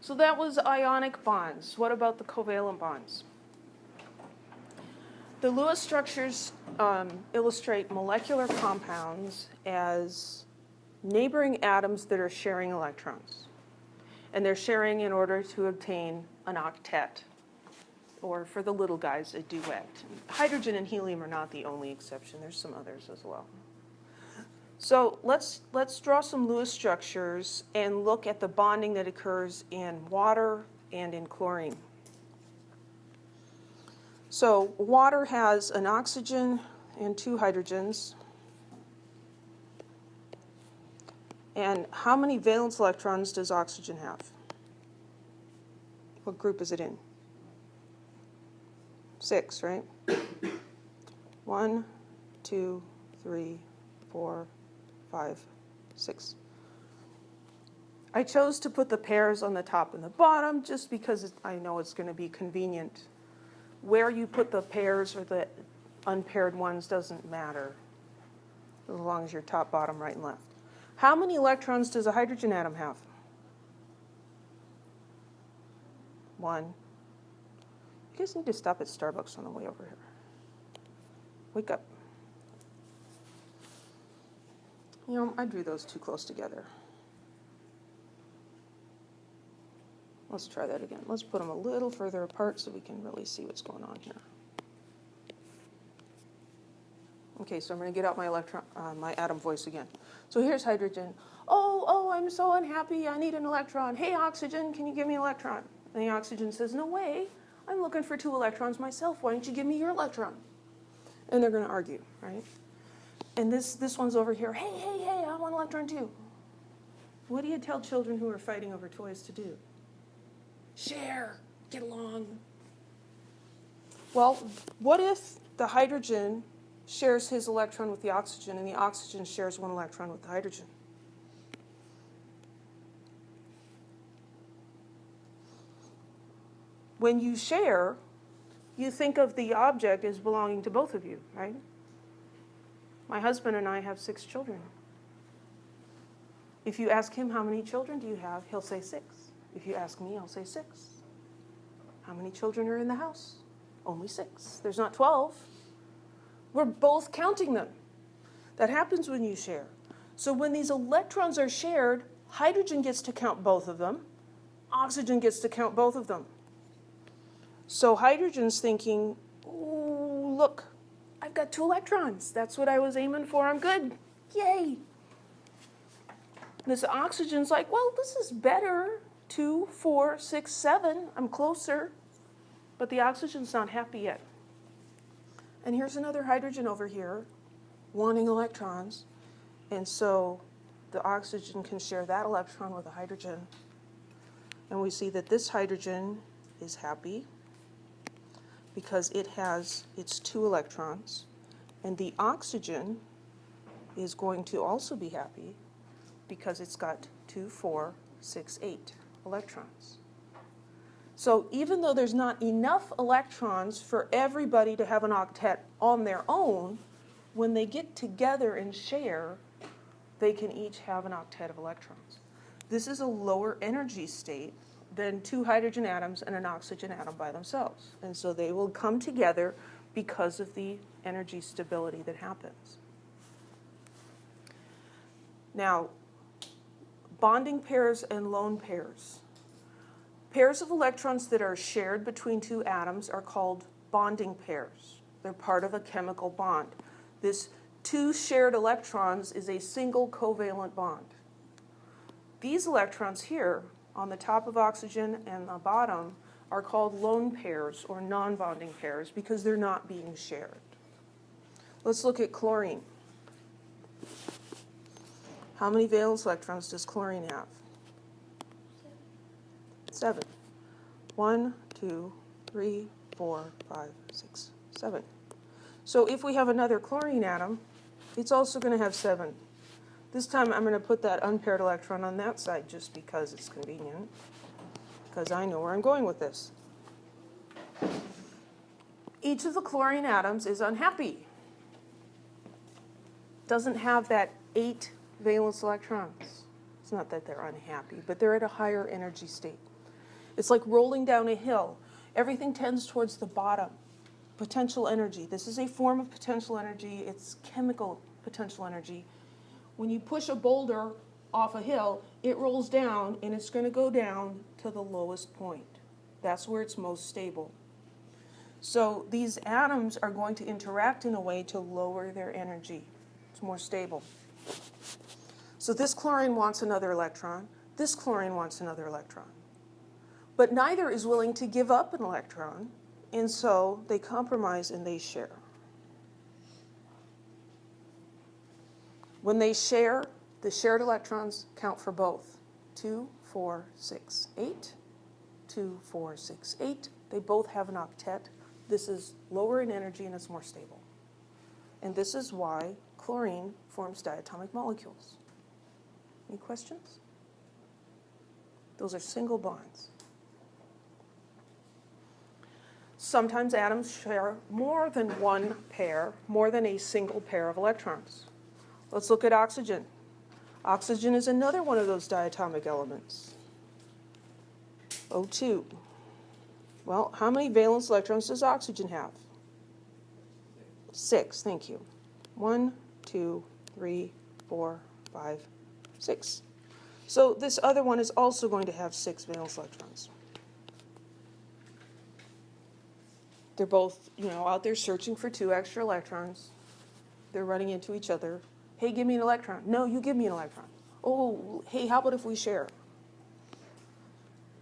So that was ionic bonds. What about the covalent bonds? The Lewis structures illustrate molecular compounds as neighboring atoms that are sharing electrons. And they're sharing in order to obtain an octet, or for the little guys, a duet. Hydrogen and helium are not the only exception. There's some others as well. So let's draw some Lewis structures and look at the bonding that occurs in water and in chlorine. So water has an oxygen and 2 hydrogens. And how many valence electrons does oxygen have? What group is it in? 6, right? 1, 2, 3, 4, 5, 6. I chose to put the pairs on the top and the bottom just because I know it's going to be convenient. Where you put the pairs or the unpaired ones doesn't matter, as long as you're top, bottom, right, and left. How many electrons does a hydrogen atom have? 1. You guys need to stop at Starbucks on the way over here. Wake up. You know, I drew those too close together. Let's try that again. Let's put them a little further apart so we can really see what's going on here. Okay, so I'm going to get out my atom voice again. So here's hydrogen. Oh, I'm so unhappy. I need an electron. Hey, oxygen, can you give me an electron? And the oxygen says, no way. I'm looking for 2 electrons myself. Why don't you give me your electron? And they're going to argue, right? And this one's over here. Hey, I want an electron too. What do you tell children who are fighting over toys to do? Share. Get along. Well, what if the hydrogen shares his electron with the oxygen and the oxygen shares 1 electron with the hydrogen? When you share, you think of the object as belonging to both of you, right? My husband and I have 6 children. If you ask him how many children do you have, he'll say 6. If you ask me, I'll say 6. How many children are in the house? Only 6. There's not 12. We're both counting them. That happens when you share. So when these electrons are shared, hydrogen gets to count both of them. Oxygen gets to count both of them. So hydrogen's thinking, oh, look, I've got 2 electrons. That's what I was aiming for. I'm good. Yay. This oxygen's like, well, this is better. 2, 4, 6, 7. I'm closer. But the oxygen's not happy yet. And here's another hydrogen over here wanting electrons. And so the oxygen can share that electron with a hydrogen. And we see that this hydrogen is happy because it has its 2 electrons. And the oxygen is going to also be happy because it's got 2, 4, 6, 8 electrons. So even though there's not enough electrons for everybody to have an octet on their own, when they get together and share, they can each have an octet of electrons. This is a lower energy state than 2 hydrogen atoms and an oxygen atom by themselves. And so they will come together because of the energy stability that happens. Now, bonding pairs and lone pairs. Pairs of electrons that are shared between 2 atoms are called bonding pairs. They're part of a chemical bond. This 2 shared electrons is a single covalent bond. These electrons here on the top of oxygen and the bottom are called lone pairs or non-bonding pairs because they're not being shared. Let's look at chlorine. How many valence electrons does chlorine have? 7. 1, 2, 3, 4, 5, 6, 7. So if we have another chlorine atom, it's also going to have 7. This time I'm going to put that unpaired electron on that side just because it's convenient, because I know where I'm going with this. Each of the chlorine atoms is unhappy. Doesn't have that 8 valence electrons. It's not that they're unhappy, but they're at a higher energy state. It's like rolling down a hill. Everything tends towards the bottom. Potential energy. This is a form of potential energy. It's chemical potential energy. When you push a boulder off a hill, it rolls down, and it's going to go down to the lowest point. That's where it's most stable. So these atoms are going to interact in a way to lower their energy. It's more stable. So this chlorine wants another electron. This chlorine wants another electron. But neither is willing to give up an electron, and so they compromise and they share. When they share, the shared electrons count for both. 2, 4, 6, 8. 2, 4, 6, 8. They both have an octet. This is lower in energy and it's more stable. And this is why chlorine forms diatomic molecules. Any questions? Those are single bonds. Sometimes atoms share more than one pair, more than a single pair of electrons. Let's look at oxygen. Oxygen is another one of those diatomic elements. O2. Well, how many valence electrons does oxygen have? 6, thank you. 1, 2, 3, 4, 5, 6. So this other one is also going to have 6 valence electrons. They're both, out there searching for 2 extra electrons. They're running into each other. Hey, give me an electron. No, you give me an electron. Oh, hey, how about if we share?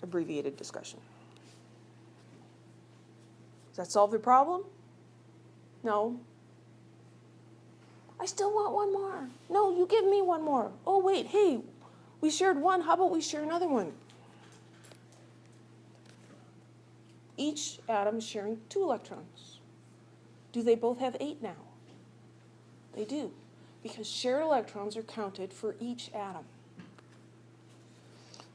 Abbreviated discussion. Does that solve the problem? No. I still want one more. No, you give me one more. Oh, wait, hey, we shared one. How about we share another one? Each atom is sharing 2 electrons. Do they both have 8 now? They do, because shared electrons are counted for each atom.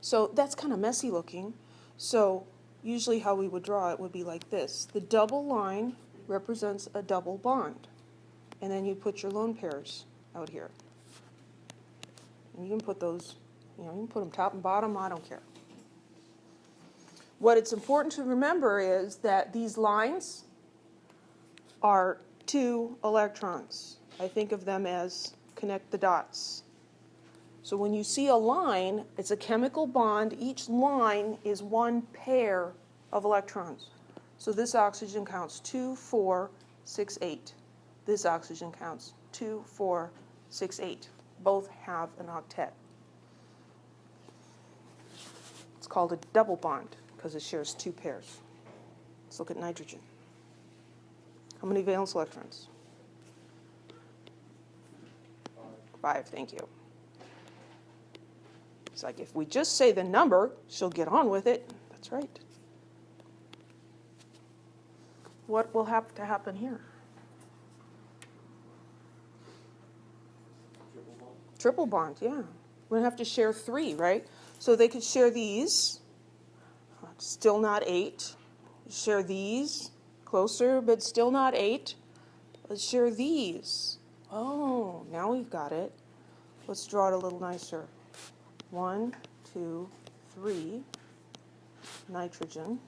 So that's kind of messy looking. So usually how we would draw it would be like this. The double line represents a double bond. And then you put your lone pairs out here. And you can put those, you can put them top and bottom, I don't care. What it's important to remember is that these lines are 2 electrons. I think of them as connect the dots. So when you see a line, it's a chemical bond. Each line is 1 pair of electrons. So this oxygen counts 2, 4, 6, 8. This oxygen counts 2, 4, 6, 8. Both have an octet. It's called a double bond because it shares 2 pairs. Let's look at nitrogen. How many valence electrons? 5, thank you. It's like if we just say the number, she'll get on with it. That's right. What will have to happen here? Triple bond, yeah. We're going to have to share 3, right? So they could share these. Still not 8. Share these. Closer, but still not 8. Let's share these. Oh, now we've got it. Let's draw it a little nicer. 1, 2, 3. Nitrogen.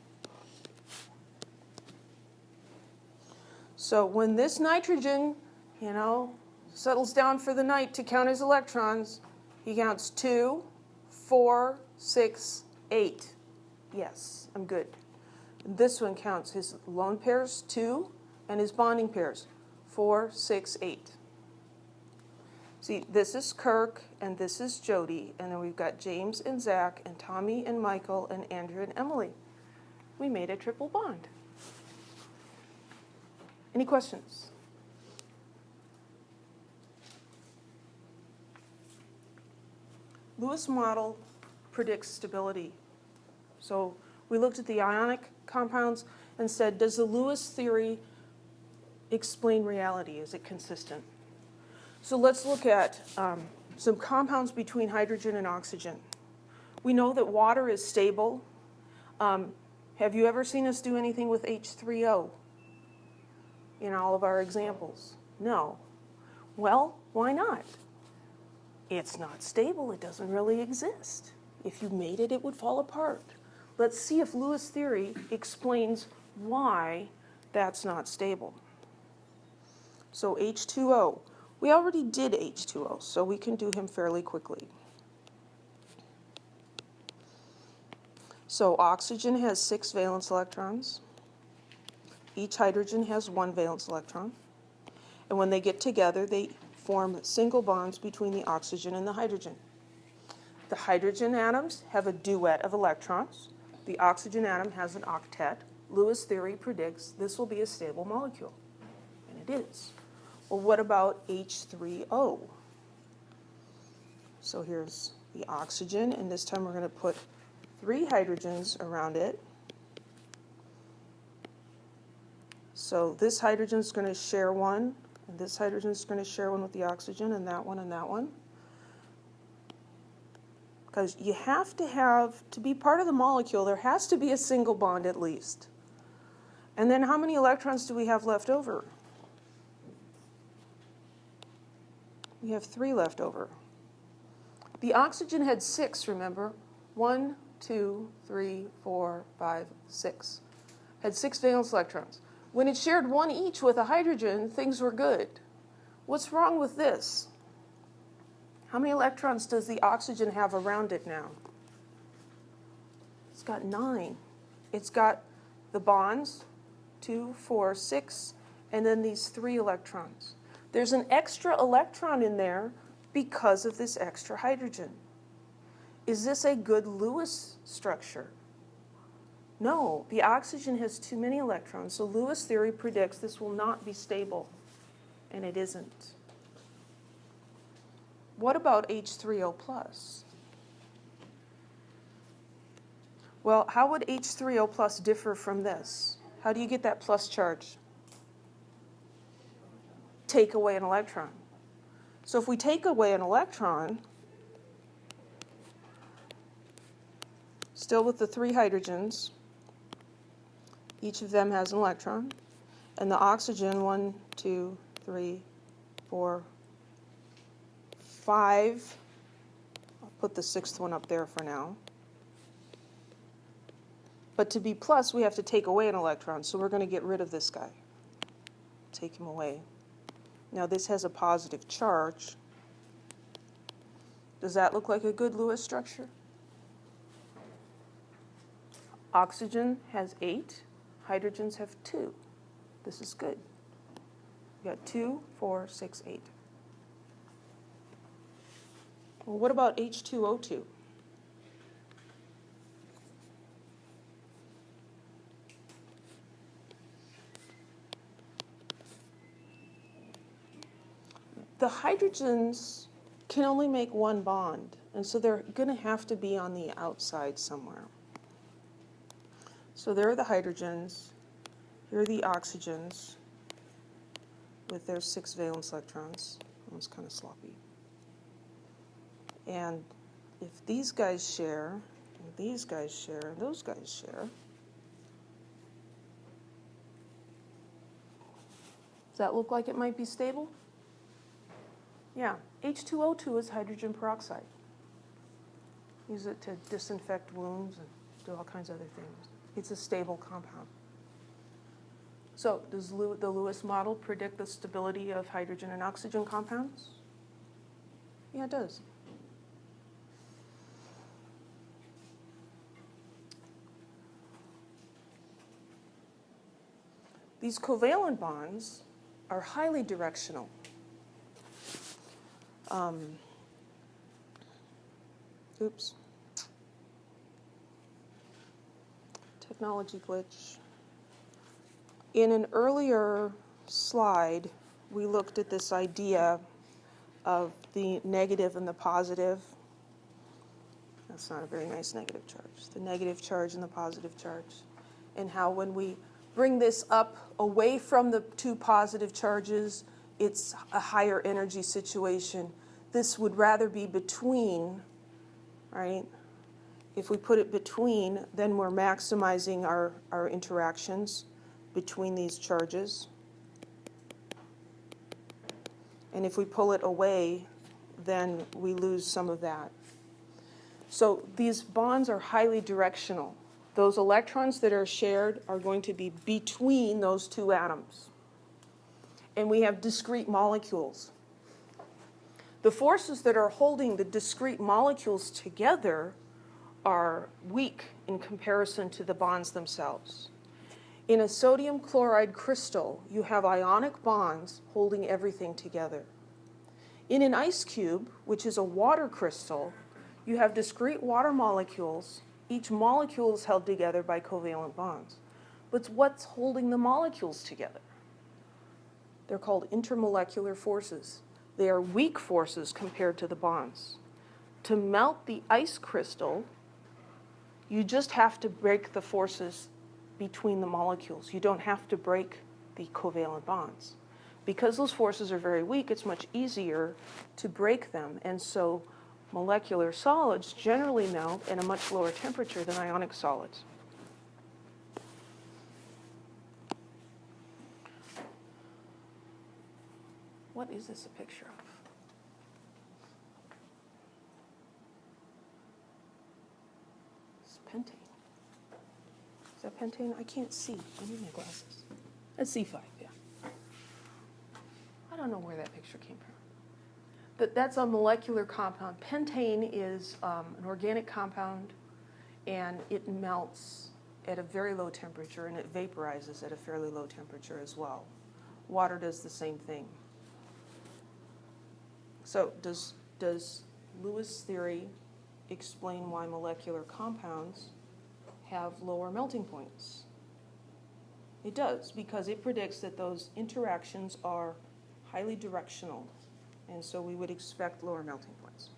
So when this nitrogen, settles down for the night to count his electrons, he counts 2, 4, 6, 8. Yes, I'm good. This one counts his lone pairs, 2, and his bonding pairs, 4, 6, 8. See, this is Kirk, and this is Jody, and then we've got James and Zach, and Tommy and Michael, and Andrew and Emily. We made a triple bond. Any questions? Lewis model predicts stability. So we looked at the ionic compounds and said, does the Lewis theory explain reality? Is it consistent? So let's look at some compounds between hydrogen and oxygen. We know that water is stable. Have you ever seen us do anything with H3O in all of our examples? No. Well, why not? It's not stable. It doesn't really exist. If you made it, it would fall apart. Let's see if Lewis' theory explains why that's not stable. So H2O. We already did H2O, so we can do him fairly quickly. So oxygen has 6 valence electrons. Each hydrogen has 1 valence electron. And when they get together, they form single bonds between the oxygen and the hydrogen. The hydrogen atoms have a duet of electrons. The oxygen atom has an octet. Lewis' theory predicts this will be a stable molecule. And it is. Well, what about H3O? So here's the oxygen, and this time we're going to put 3 hydrogens around it. So this hydrogen is going to share one, and this hydrogen is going to share one with the oxygen, and that one and that one. Because you have, to be part of the molecule, there has to be a single bond at least. And then how many electrons do we have left over? We have 3 left over. The oxygen had 6, remember? 1, 2, 3, 4, 5, 6. Had 6 valence electrons. When it shared 1 each with a hydrogen, things were good. What's wrong with this? How many electrons does the oxygen have around it now? It's got 9. It's got the bonds, 2, 4, 6, and then these 3 electrons. There's an extra electron in there because of this extra hydrogen. Is this a good Lewis structure? No, the oxygen has too many electrons, so Lewis' theory predicts this will not be stable, and it isn't. What about H3O+? Well, how would H3O+ differ from this? How do you get that plus charge? Take away an electron. So if we take away an electron, still with the 3 hydrogens, each of them has an electron, and the oxygen, 1, 2, 3, 4, 5. I'll put the 6th one up there for now. But to be plus, we have to take away an electron, so we're going to get rid of this guy. Take him away. Now this has a positive charge. Does that look like a good Lewis structure? Oxygen has 8. Hydrogens have 2. This is good. We got 2, 4, 6, 8. Well, what about H2O2? The hydrogens can only make 1 bond, and so they're going to have to be on the outside somewhere. So there are the hydrogens, here are the oxygens with their 6 valence electrons. That one's kind of sloppy. And if these guys share, and these guys share, and those guys share, does that look like it might be stable? Yeah, H2O2 is hydrogen peroxide. Use it to disinfect wounds and do all kinds of other things. It's a stable compound. So does the Lewis model predict the stability of hydrogen and oxygen compounds? Yeah, it does. These covalent bonds are highly directional. Oops. Technology glitch. In an earlier slide, we looked at this idea of the negative and the positive. That's not a very nice negative charge. The negative charge and the positive charge. And how when we bring this up away from the 2 positive charges, it's a higher energy situation. This would rather be between, right? If we put it between, then we're maximizing our interactions between these charges. And if we pull it away, then we lose some of that. So these bonds are highly directional. Those electrons that are shared are going to be between those two atoms. And we have discrete molecules. The forces that are holding the discrete molecules together are weak in comparison to the bonds themselves. In a sodium chloride crystal, you have ionic bonds holding everything together. In an ice cube, which is a water crystal, you have discrete water molecules. Each molecule is held together by covalent bonds. But what's holding the molecules together? They're called intermolecular forces. They are weak forces compared to the bonds. To melt the ice crystal, you just have to break the forces between the molecules. You don't have to break the covalent bonds. Because those forces are very weak, it's much easier to break them. And so molecular solids generally melt at a much lower temperature than ionic solids. What is this a picture of? It's pentane. Is that pentane? I can't see. I need my glasses. That's C5, yeah. I don't know where that picture came from. But that's a molecular compound. Pentane is an organic compound, and it melts at a very low temperature, and it vaporizes at a fairly low temperature as well. Water does the same thing. So does Lewis' theory explain why molecular compounds have lower melting points? It does, because it predicts that those interactions are highly directional, and so we would expect lower melting points.